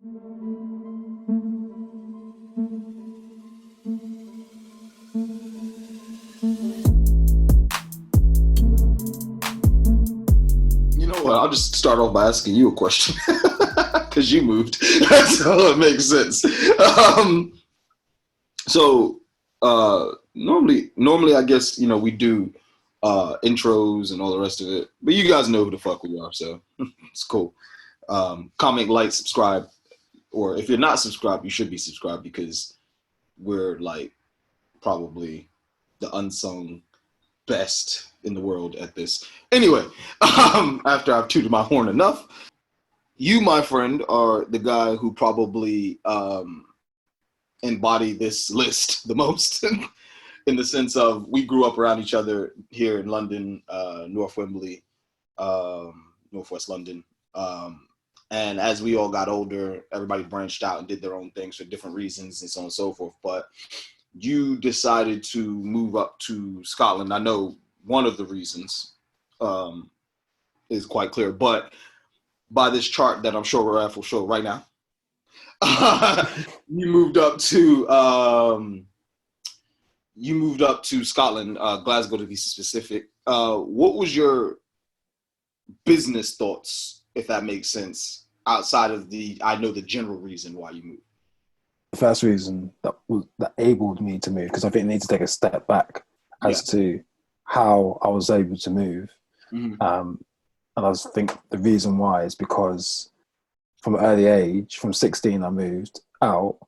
You know what? I'll just start off by asking you a question because you moved. That's all it makes sense. So normally, I guess we do intros and all the rest of it, but you guys know who the fuck we are, so it's cool. Comment, like, subscribe, or if you're not subscribed, you should be subscribed because we're like probably the unsung best in the world at this. Anyway, after I've tooted my horn enough, you, my friend, are the guy who probably embody this list the most in the sense of we grew up around each other here in London, North Wembley, Northwest London. And as we all got older, everybody branched out and did their own things for different reasons and so on and so forth. But you decided to move up to Scotland. I know one of the reasons is quite clear, but by this chart that I'm sure Raph will show right now, you moved up to Scotland, Glasgow to be specific. What was your business thoughts, if that makes sense, outside of the general reason why you moved? The first reason that enabled me to move, because I think I need to take a step back as to how I was able to move. Mm-hmm. And I think the reason why is because from an early age, from 16, I moved out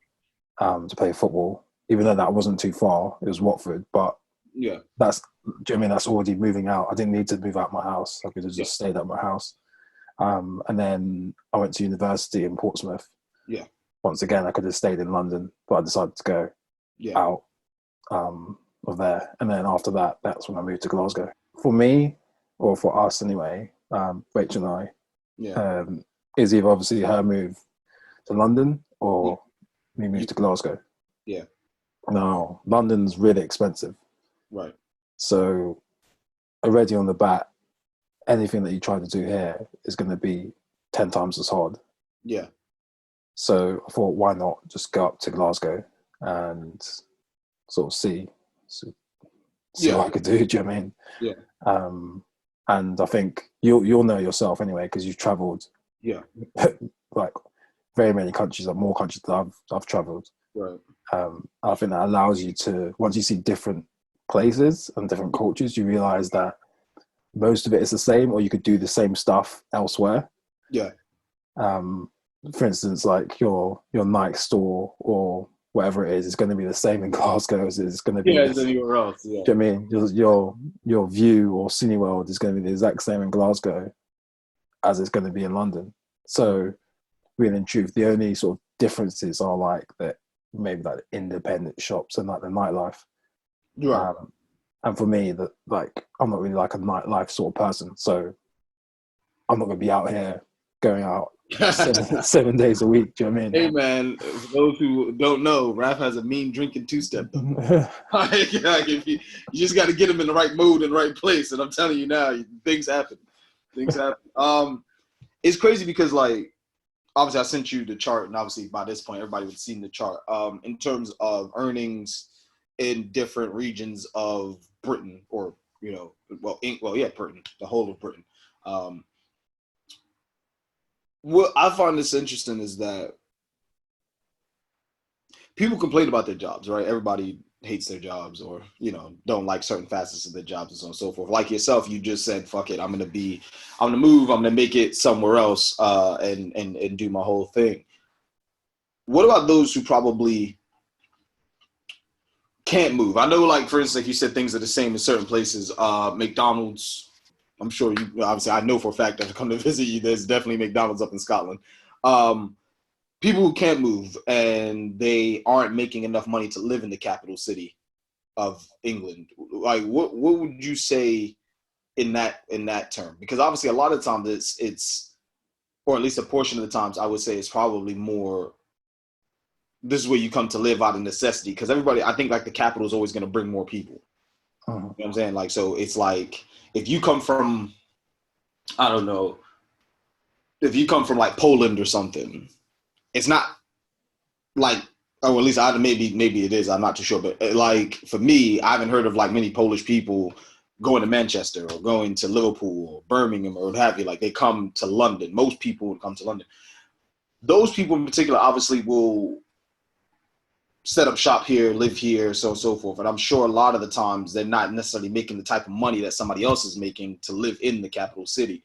to play football, even though that wasn't too far. It was Watford, but that's already moving out. I didn't need to move out my house. I could have just stayed at my house. And then I went to university in Portsmouth. Yeah. Once again, I could have stayed in London, but I decided to go out of there. And then after that, that's when I moved to Glasgow. For me, or for us anyway, Rachel and I, is either obviously her move to London or me move to Glasgow. Yeah. Now, London's really expensive. Right. So already on the bat, anything that you try to do here is going to be 10 times as hard. Yeah. So I thought, why not just go up to Glasgow and sort of see what I could do. Do you know what I mean? Yeah. And I think you'll know yourself anyway because you've travelled. Yeah. Like very many countries, like more countries that I've travelled. Right. I think that allows you to, once you see different places and different cultures, you realise that most of it is the same, or you could do the same stuff elsewhere. Yeah. For instance, like your Nike store or whatever it is going to be the same in Glasgow as it's going to be anywhere else. Yeah. Do you know what I mean? Your View or Cineworld is going to be the exact same in Glasgow as it's going to be in London. So, really in truth, the only sort of differences are like that maybe like independent shops and like the nightlife. Right. And for me, that like I'm not really like a nightlife sort of person, so I'm not going to be out here going out 7 days a week. Do you know what I mean? Hey man, for those who don't know, Raph has a mean drinking two-step. You just got to get him in the right mood and the right place. And I'm telling you now, things happen. It's crazy because like obviously I sent you the chart, and obviously by this point everybody would have seen the chart. In terms of earnings in different regions of Britain, or Britain, the whole of Britain. What I find this interesting is that people complain about their jobs, right? Everybody hates their jobs, or don't like certain facets of their jobs and so on and so forth. Like yourself, you just said, "Fuck it, I'm gonna move. I'm gonna make it somewhere else, and do my whole thing." What about those who probably can't move? I know, like for instance, like you said, things are the same in certain places. McDonald's. I'm sure you obviously. I know for a fact that to come to visit you, there's definitely McDonald's up in Scotland. People who can't move and they aren't making enough money to live in the capital city of England. Like, what would you say in that term? Because obviously, a lot of times it's, or at least a portion of the times, I would say it's probably more. This is where you come to live out of necessity, because everybody, I think, like the capital is always going to bring more people. You know what I'm saying? Like, so it's like if you come from, I don't know, if you come from like Poland or something, it's not like, or at least maybe it is. I'm not too sure, but like for me, I haven't heard of like many Polish people going to Manchester or going to Liverpool or Birmingham or what have you. Like they come to London. Most people would come to London. Those people in particular, obviously, will set up shop here, live here, so on and so forth. And I'm sure a lot of the times they're not necessarily making the type of money that somebody else is making to live in the capital city.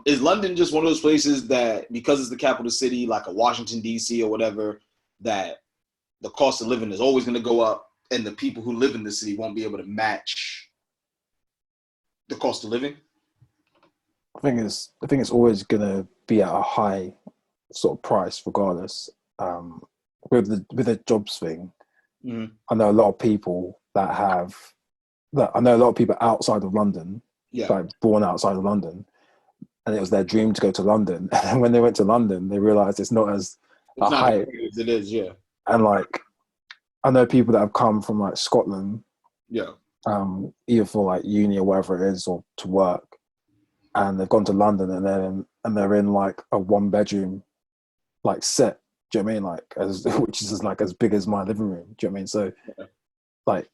Is London just one of those places that, because it's the capital city, like a Washington, D.C. or whatever, that the cost of living is always going to go up and the people who live in the city won't be able to match the cost of living? I think it's always gonna be at a high sort of price regardless. With the jobs thing, Mm-hmm. I know a lot of people that I know a lot of people outside of London, Yeah. like born outside of London, and it was their dream to go to London. And then when they went to London, they realized it's not as It's a not high. as great as it is, yeah. And like I know people that have come from like Scotland, Yeah. either for like uni or whatever it is, or to work, and they've gone to London and they're in like a 1 bedroom like set. Do you know what I mean? Like as which is like as big as my living room. Do you know what I mean? So Yeah. like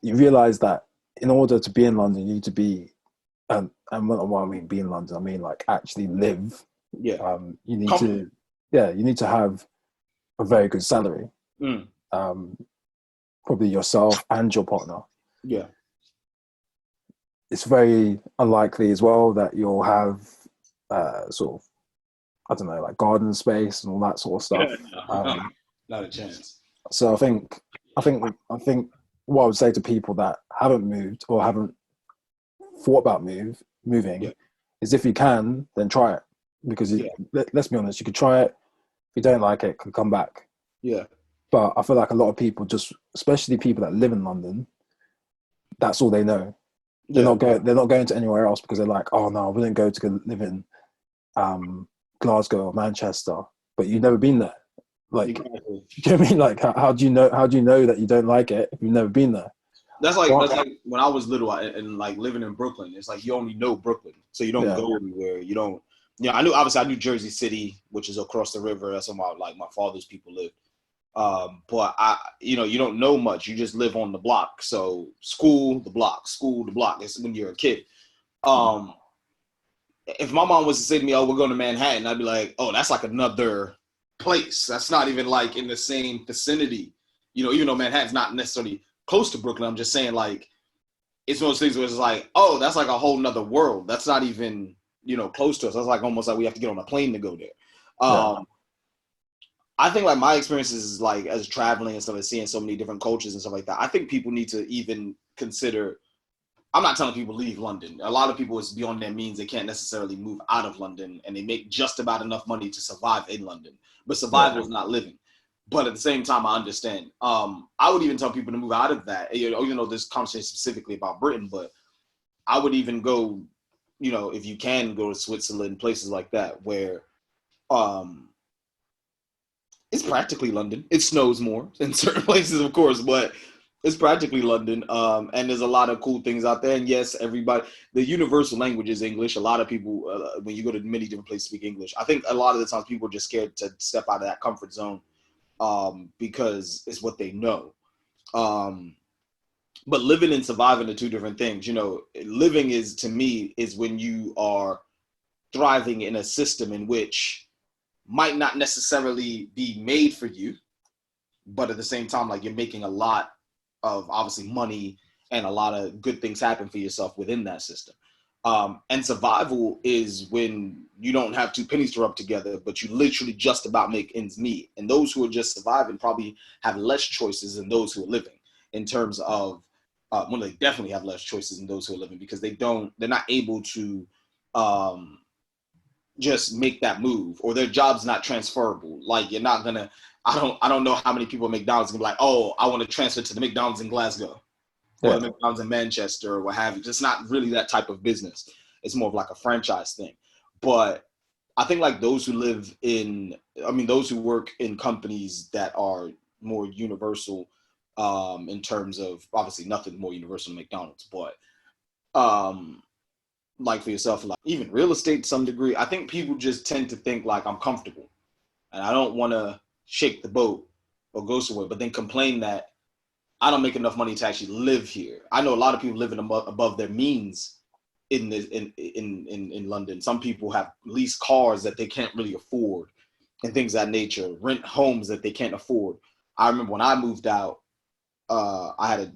you realize that in order to be in London, you need to be and what I mean be in London, I mean like actually live. Yeah. You need to you need to have a very good salary. Mm. Probably yourself and your partner. Yeah. It's very unlikely as well that you'll have sort of, I don't know, like garden space and all that sort of stuff. No, not a chance. So I think what I would say to people that haven't moved or haven't thought about moving Yeah. is if you can, then try it. Because Yeah. let's be honest, you could try it. If you don't like it, can come back. Yeah. But I feel like a lot of people, just especially people that live in London, that's all they know. Yeah. They're not going to anywhere else because they're like, oh no, I wouldn't go to go live in Glasgow or Manchester. But you've never been there. Like, Exactly. do you know what I mean? Like, how do you know? How do you know that you don't like it if you've never been there? That's like Well, when I was little and like living in Brooklyn. It's like you only know Brooklyn, so you don't yeah, go anywhere. You don't. Yeah, I knew Jersey City, which is across the river. That's where my father's people live. But you don't know much. You just live on the block. So school, the block, school, the block. It's when you're a kid. Um, if my mom was to say to me, "Oh, we're going to Manhattan," I'd be like, "Oh, that's like another place. That's not even like in the same vicinity." Even though Manhattan's not necessarily close to Brooklyn, I'm just saying like it's one of those things where it's like, oh, that's like a whole nother world. That's not even close to us. That's like almost like we have to get on a plane to go there. yeah, I think like my experiences is like as traveling and stuff and seeing so many different cultures and stuff like that. I think people need to even consider. I'm not telling people leave London. A lot of people is beyond their means. They can't necessarily move out of London, and they make just about enough money to survive in London. But yeah, survival is not living. But at the same time, I understand. I would even tell people to move out of that. Even though this conversation specifically about Britain, but I would even go. If you can go to Switzerland, places like that, where um, it's practically London. It snows more in certain places, of course, but it's practically London. And there's a lot of cool things out there. And yes, everybody, the universal language is English. A lot of people, when you go to many different places, speak English. I think a lot of the times people are just scared to step out of that comfort zone because it's what they know. Um, but living and surviving are two different things. Living is to me is when you are thriving in a system in which might not necessarily be made for you, but at the same time, like you're making a lot of obviously money and a lot of good things happen for yourself within that system. And survival is when you don't have two pennies to rub together, but you literally just about make ends meet. And those who are just surviving probably have less choices than those who are living in terms of, well, they definitely have less choices than those who are living because they're not able to um, just make that move, or their job's not transferable. Like you're not gonna. I don't know how many people at McDonald's can be like, oh, I want to transfer to the McDonald's in Glasgow or yeah, the McDonald's in Manchester or what have you. It's not really that type of business. It's more of like a franchise thing. But I think like those who work in companies that are more universal, in terms of obviously nothing more universal than McDonald's, but um, like for yourself, like even real estate to some degree, I think people just tend to think like I'm comfortable. and I don't want to shake the boat or go somewhere, but then complain that I don't make enough money to actually live here. I know a lot of people living above their means in London. Some people have leased cars that they can't really afford and things of that nature, rent homes that they can't afford. I remember when I moved out, I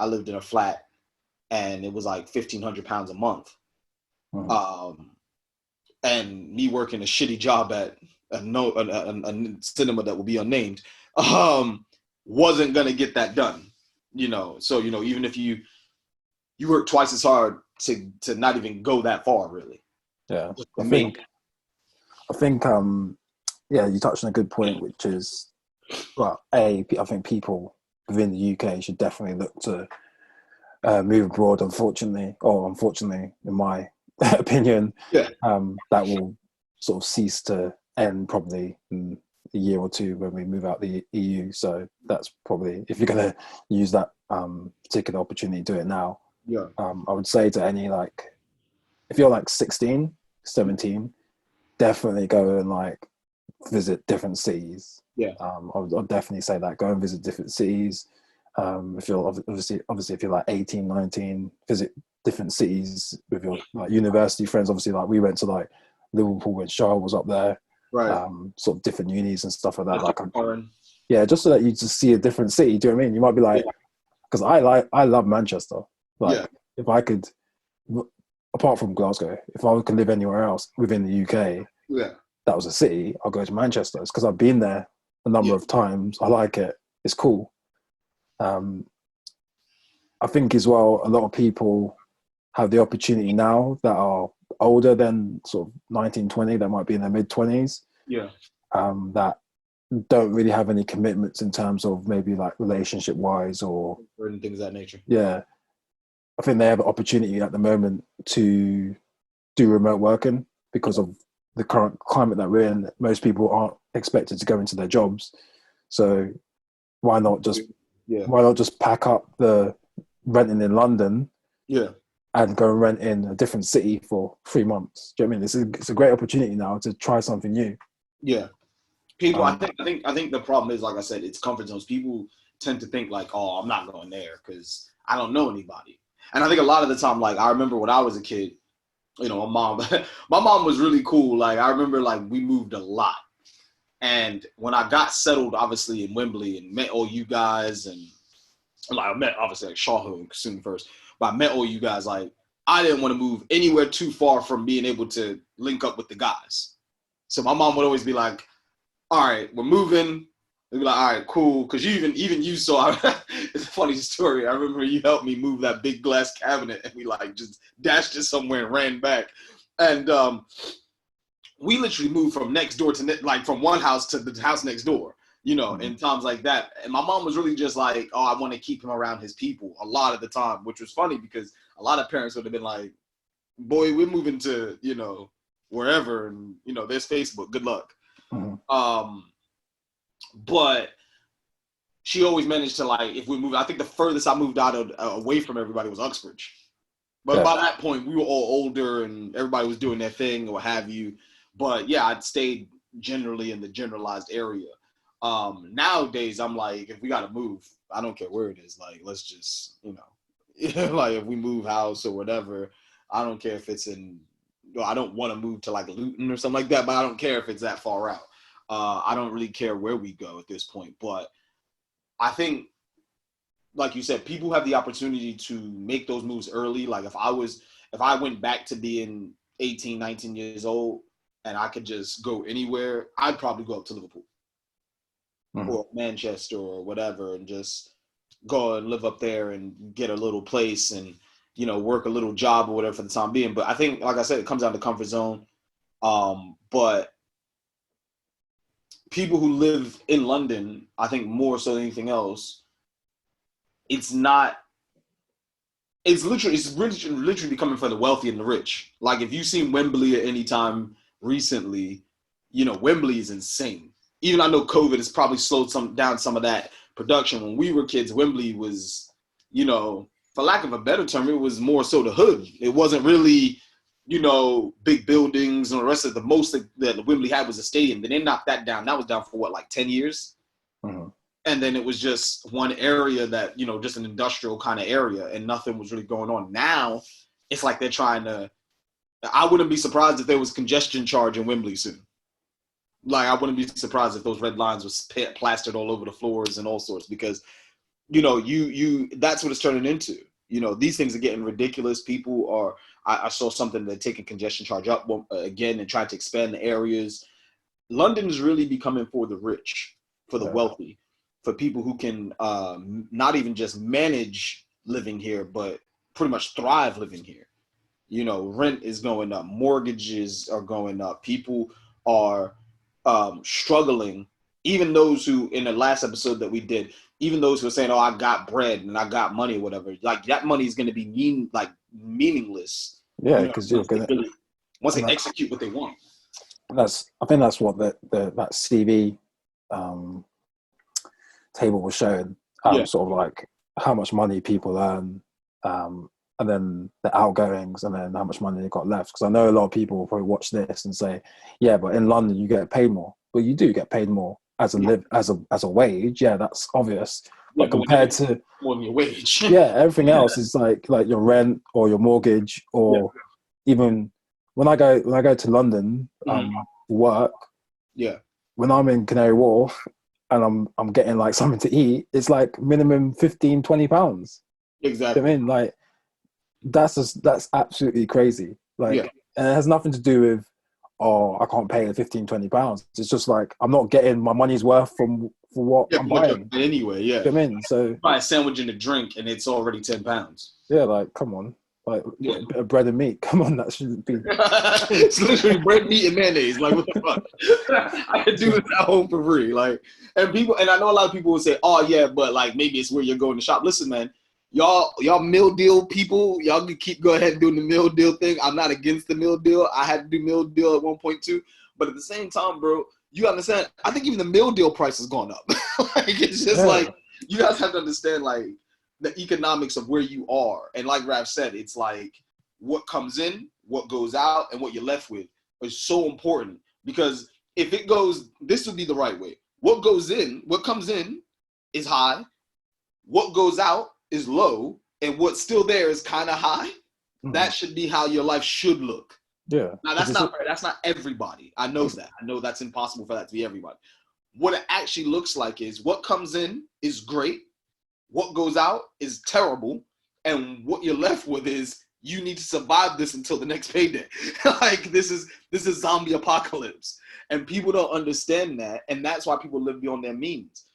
lived in a flat and it was like £1,500 a month. And me working a shitty job at a cinema that will be unnamed, wasn't gonna get that done, So even if you work twice as hard to not even go that far, really. Yeah, I think you touched on a good point, which is, well, I think people within the UK should definitely look to move abroad. Unfortunately, in my opinion, that will sort of cease to end probably in a year or two when we move out the EU. So that's probably, if you're going to use that particular opportunity, do it now. Yeah. I would say to any, like, if you're like 16, 17, definitely go and like visit different cities. Yeah. I'll definitely say that. Go and visit different cities. If you're obviously if you're like 18, 19, visit different cities with your like university friends. Obviously, like we went to like Liverpool when Shah was up there. Right. Sort of different unis and stuff like that. Like, just so that you just see a different city. Do you know what I mean? You might be like, because I love Manchester. Like, if I could, apart from Glasgow, if I could live anywhere else within the UK, that was a city, I'll go to Manchester. It's because I've been there a number of times. I like it. It's cool. I think as well, a lot of people have the opportunity now that are older than sort of 19, 20, that might be in their mid-20s, that don't really have any commitments in terms of maybe like relationship-wise or things of that nature. Yeah. I think they have an opportunity at the moment to do remote working because of the current climate that we're in. Most people aren't expected to go into their jobs. So why not just pack up the renting in London and go and rent in a different city for 3 months? Do you know what I mean? It's a great opportunity now to try something new. Yeah. People, I think the problem is, like I said, it's comfort zones. People tend to think like, oh, I'm not going there because I don't know anybody. And I think a lot of the time, like I remember when I was a kid, my mom was really cool. Like I remember like we moved a lot. And when I got settled, obviously in Wembley and met all you guys, and like I met obviously like Shawhood and Kasum first, but I met all you guys. Like I didn't want to move anywhere too far from being able to link up with the guys. So my mom would always be like, "All right, we're moving." They'd be like, "All right, cool." Because even you saw. It's a funny story. I remember you helped me move that big glass cabinet, and we like just dashed it somewhere and ran back, and we literally moved from next door to like from one house to the house next door, in times like that. And my mom was really just like, oh, I want to keep him around his people a lot of the time, which was funny because a lot of parents would have been like, boy, we're moving to, wherever. And, there's Facebook. Good luck. Mm-hmm. But she always managed to like, if we moved, I think the furthest I moved out away from everybody was Uxbridge. But by that point, we were all older and everybody was doing their thing or what have you. But yeah, I'd stayed generally in the generalized area. Nowadays, I'm like, if we got to move, I don't care where it is. Like, let's just, like if we move house or whatever, I don't care if it's I don't want to move to like Luton or something like that, but I don't care if it's that far out. I don't really care where we go at this point. But I think, like you said, people have the opportunity to make those moves early. Like if I went back to being 18, 19 years old, and I could just go anywhere, I'd probably go up to Liverpool or Manchester or whatever and just go and live up there and get a little place and, work a little job or whatever for the time being. But I think, like I said, it comes down to comfort zone. But people who live in London, I think more so than anything else, it's literally becoming for the wealthy and the rich. Like if you've seen Wembley at any time recently, Wembley is insane. Even I know COVID has probably slowed down some of that production. When we were kids, Wembley was, for lack of a better term, it was more so the hood. It wasn't really big buildings and the rest of the most that Wembley had was a stadium. Then they knocked that down. That was down for what, like 10 years? Mm-hmm. And then it was just one area that, just an industrial kind of area, and nothing was really going on. Now it's like they're trying to, I wouldn't be surprised if there was congestion charge in Wembley soon. Like, I wouldn't be surprised if those red lines was plastered all over the floors and all sorts, because, that's what it's turning into. These things are getting ridiculous. People are, I saw something that taking congestion charge up again and trying to expand the areas. London is really becoming for the rich, for the wealthy, for people who can not even just manage living here, but pretty much thrive living here. Rent is going up, mortgages are going up, people are struggling. Even those who, in the last episode that we did, even those who are saying, "Oh, I got bread and I got money," or whatever, like that money is going to be meaningless. Yeah, because once they execute what they want. I think that's what that CV table was showing. Sort of like how much money people earn, and then the outgoings, and then how much money they got left. Because I know a lot of people will probably watch this and say, "Yeah, but in London you get paid more." Well, you do get paid more as a wage. Yeah, that's obvious. But compared to more than your wage, everything else is like your rent or your mortgage, or even when I go to London for work. Yeah. When I'm in Canary Wharf and I'm getting like something to eat, it's like minimum £15-20. Exactly. I mean, like that's absolutely crazy. Like, and it has nothing to do with, oh, I can't pay the £15-20. It's just like I'm not getting my money's worth for what I'm buying anyway. Yeah. I mean, so buy a sandwich and a drink and it's already £10. Yeah, like come on. Like a bit of bread and meat. Come on, that shouldn't be. It's literally bread, meat, and mayonnaise. Like, what the fuck? I could do this at home for free. Like, and I know a lot of people will say, "Oh yeah, but like maybe it's where you're going to shop." Listen, man, y'all meal deal people, y'all can go ahead and doing the meal deal thing. I'm not against the meal deal. I had to do meal deal at one point too, but at the same time, bro, you understand? I think even the meal deal price has gone up. Like, it's just like you guys have to understand, like, the economics of where you are. And like Rav said, it's like what comes in, what goes out, and what you're left with is so important. Because if it goes, this would be the right way. What comes in is high, what goes out is low, and what's still there is kind of high. That should be how your life should look. Yeah. Now that's not everybody. I know that. I know that's impossible for that to be everybody. What it actually looks like is what comes in is great, what goes out is terrible, and what you're left with is you need to survive this until the next payday. Like, this is zombie apocalypse, and people don't understand that, and that's why people live beyond their means.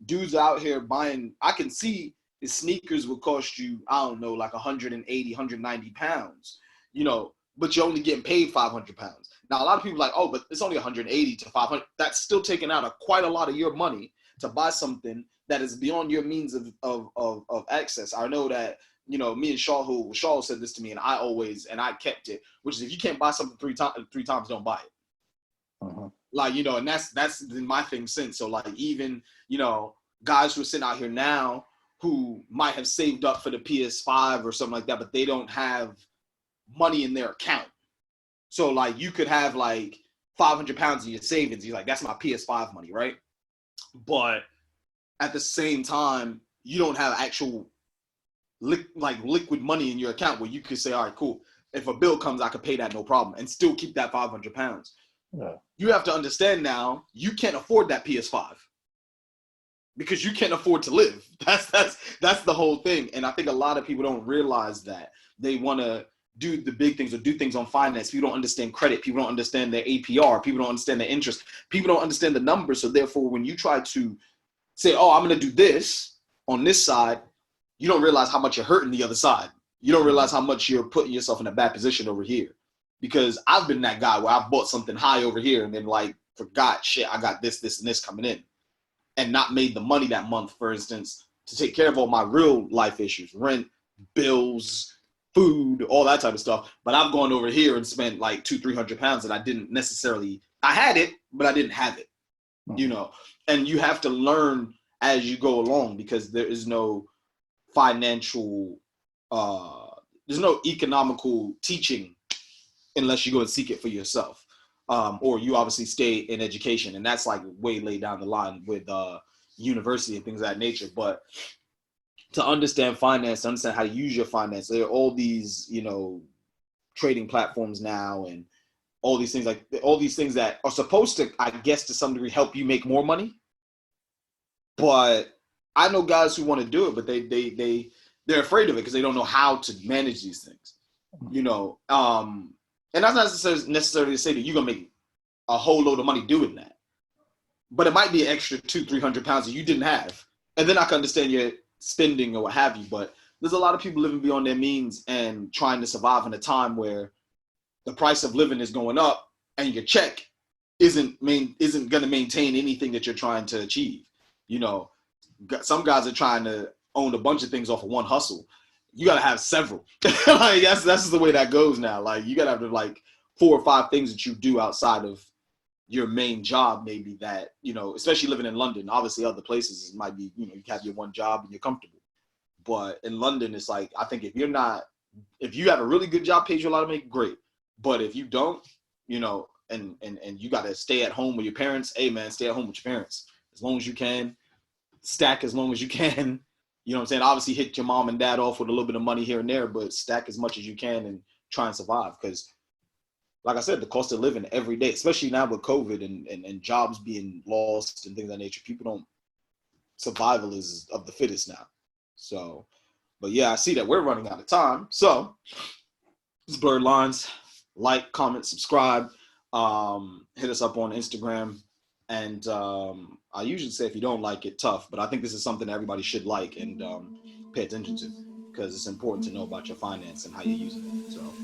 Dudes out here buying, I can see his sneakers will cost you, I don't know, like 180, 190 pounds, but you're only getting paid 500 pounds. Now, a lot of people are like, oh, but it's only 180 to 500. That's still taking out quite a lot of your money to buy something that is beyond your means of access. I know that, me and Shaw said this to me, and I kept it, which is, if you can't buy something three times, don't buy it. Uh-huh. Like, and that's been my thing since. So like, even, guys who are sitting out here now who might have saved up for the PS5 or something like that, but they don't have money in their account. So like, you could have like 500 pounds in your savings. You're like, that's my PS5 money, right? But at the same time, you don't have actual liquid money in your account where you could say, all right, cool. If a bill comes, I could pay that no problem and still keep that 500 pounds. Yeah. You have to understand now, you can't afford that PS5 because you can't afford to live. That's the whole thing. And I think a lot of people don't realize that. They want to do the big things or do things on finance. People don't understand credit. People don't understand their APR. People don't understand their interest. People don't understand the numbers. So therefore, when you try to say, oh, I'm going to do this on this side, you don't realize how much you're hurting the other side. You don't realize how much you're putting yourself in a bad position over here. Because I've been that guy where I've bought something high over here and then like forgot, shit, I got this, and this coming in, and not made the money that month, for instance, to take care of all my real life issues, rent, bills, food, all that type of stuff. But I've gone over here and spent like 200-300 pounds that I didn't necessarily, I had it, but I didn't have it, and you have to learn as you go along, because there is no financial, there's no economical teaching unless you go and seek it for yourself. Or you obviously stay in education, and that's like way laid down the line with university and things of that nature. But to understand finance, to understand how to use your finance, there are all these, trading platforms now, and all these things that are supposed to, I guess, to some degree help you make more money. But I know guys who want to do it, but they're afraid of it because they don't know how to manage these things, and that's not necessarily to say that you're gonna make a whole load of money doing that, but it might be an extra 200-300 pounds that you didn't have, and then I can understand your spending or what have you. But there's a lot of people living beyond their means and trying to survive in a time where the price of living is going up and your check isn't going to maintain anything that you're trying to achieve. Some guys are trying to own a bunch of things off of one hustle. You got to have several. Like that's just the way that goes now. Like you got to have like 4 or 5 things that you do outside of your main job, maybe, that, especially living in London. Obviously other places it might be, you have your one job and you're comfortable. But in London, it's like, I think if you have a really good job, pays you a lot of money, great. But if you don't, and you got to stay at home with your parents, hey man, stay at home with your parents as long as you can, stack as long as you can. You know what I'm saying? Obviously hit your mom and dad off with a little bit of money here and there, but stack as much as you can and try and survive. Because like I said, the cost of living every day, especially now with COVID and jobs being lost and things of that nature, survival is of the fittest now. So, but yeah, I see that we're running out of time. So, it's Blurred Lines. Like, comment, subscribe. Hit us up on Instagram. And I usually say if you don't like it, tough. But I think this is something everybody should like and pay attention to, because it's important to know about your finance and how you're using it. So.